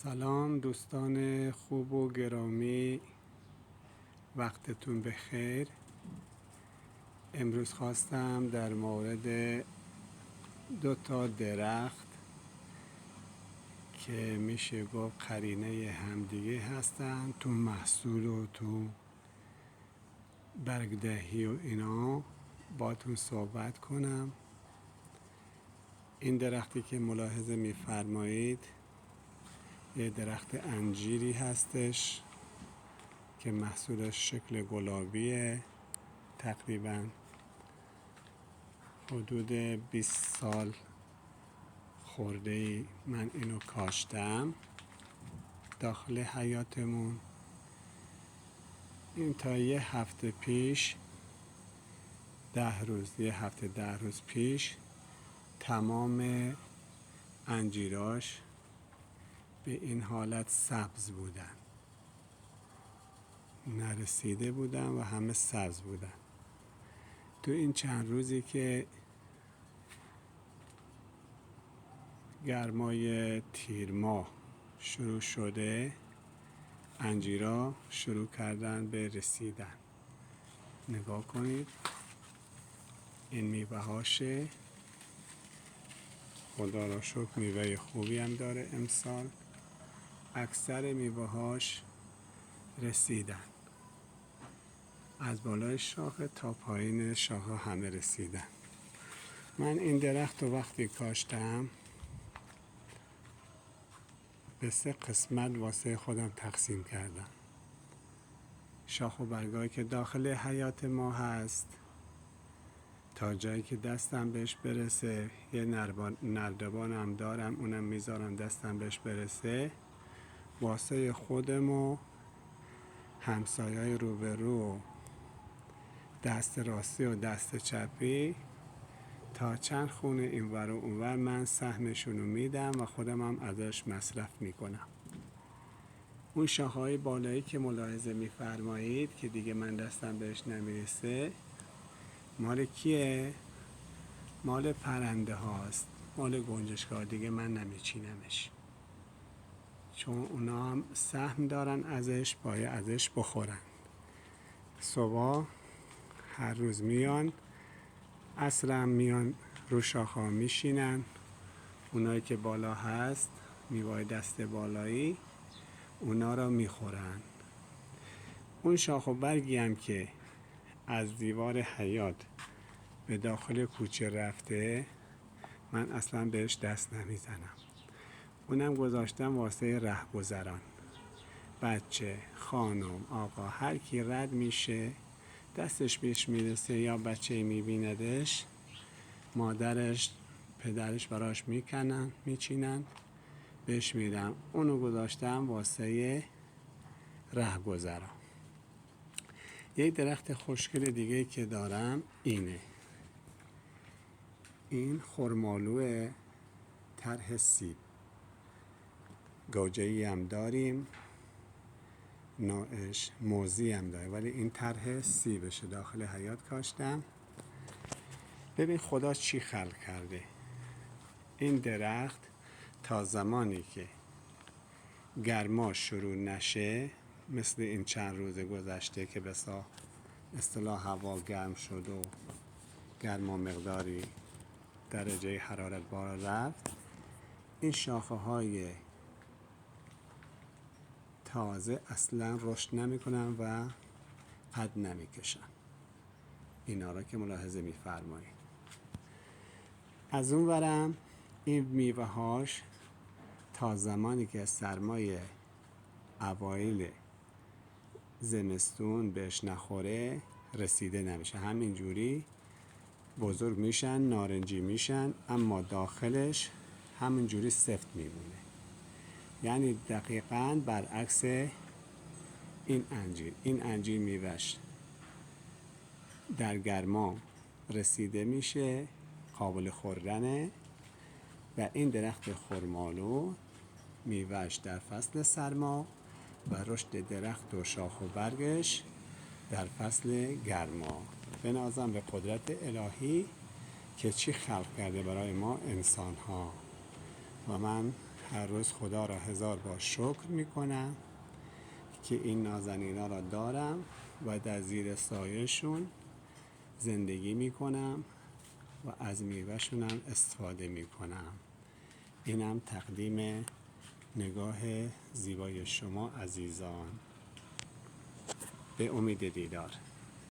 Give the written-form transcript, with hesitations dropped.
سلام دوستان خوب و گرامی، وقتتون بخیر. امروز خواستم در مورد 2 درخت که میشه گفت قرینه همدیگه هستن تو محصول و تو برگدهی و اینا باتون صحبت کنم. این درختی که ملاحظه میفرمایید یه درخت انجیری هستش که محصولش شکل گلابیه. تقریبا حدود 20 سال خورده ای من اینو کاشتم داخل حیاتمون. این تا یه هفته پیش 10 روز پیش تمام انجیراش به این حالت سبز بودن، نرسیده بودن و همه سبز بودن. تو این چند روزی که گرمای تیر ماه شروع شده انجیرا شروع کردن به رسیدن. نگاه کنید، این میوه هاشه. خدا را شکر میوه خوبی هم داره امسال. اکثر میوه هاش رسیدن، از بالای شاخه تا پایین شاخه همه رسیدن. من این درخت رو وقتی کاشتم به 3 قسمت واسه خودم تقسیم کردم. شاخ و برگایی که داخل حیات ما هست تا جایی که دستم بهش برسه، یه نردبان هم دارم، اونم میذارم دستم بهش برسه، واسه خودم و همسایه‌های روبرو، دست راستی و دست چپی، تا چند خونه اینور و اونور من سهمشونو میدم و خودم هم ازش مصرف میکنم. اون شاخه‌های بالایی که ملاحظه میفرمایید که دیگه من دستم بهش نمیرسه، مال کیه؟ مال پرنده هاست، مال گنجشک‌ها. دیگه من نمیچینمش، چون اونا هم سهم دارن ازش، باید ازش بخورن. صبح هر روز میان، عصرم میان رو شاخه‌ها میشینن. اونایی که بالا هست میوای دست بالایی اونا را میخورن. اون شاخ و برگی هم که از دیوار حیات به داخل کوچه رفته من اصلا بهش دست نمیزنم. اونم گذاشتم واسه رهگذران، بچه، خانم، آقا، هر کی رد میشه دستش بهش میرسه یا بچه میبیندش، مادرش پدرش براش میکنن میچینن بهش میدم. اونو گذاشتم واسه رهگذران. یک درخت خوشگل دیگه که دارم اینه، این خرمالو طرح سیب. گوجه‌ای هم داریم، نوعش موزی هم داره، ولی این طرح سیبشه. داخل حیات کاشتم. ببین خدا چی خلق کرده. این درخت تا زمانی که گرما شروع نشه، مثل این چند روز گذشته که به اصطلاح هوا گرم شد و گرما مقداری درجه حرارت بالا رفت، این شاخه های تازه اصلا رشد نمی کنن و قد نمی کشن. اینا را که ملاحظه می فرمایید. از اون ورم این میوه هاش تا زمانی که سرمای اوایل زمستون بهش نخوره رسیده نمیشه. همینجوری بزرگ میشن، نارنجی میشن، اما داخلش همینجوری سفت میمونه. یعنی دقیقاً برعکس این انجیر. این انجیر میوهش در گرما رسیده میشه، قابل خوردنه، و این درخت خرمالو میوهش در فصل سرما و رشد درخت و شاخ و برگش در فصل گرما. بنازم به قدرت الهی که چی خلق کرده برای ما انسان ها. و من هر روز خدا را 1000 بار شکر میکنم که این نازنینا را دارم و در زیر سایه‌شون زندگی میکنم و از میوه‌شون هم استفاده میکنم. اینم تقدیم نگاه زیبای شما عزیزان. به امید دیدار.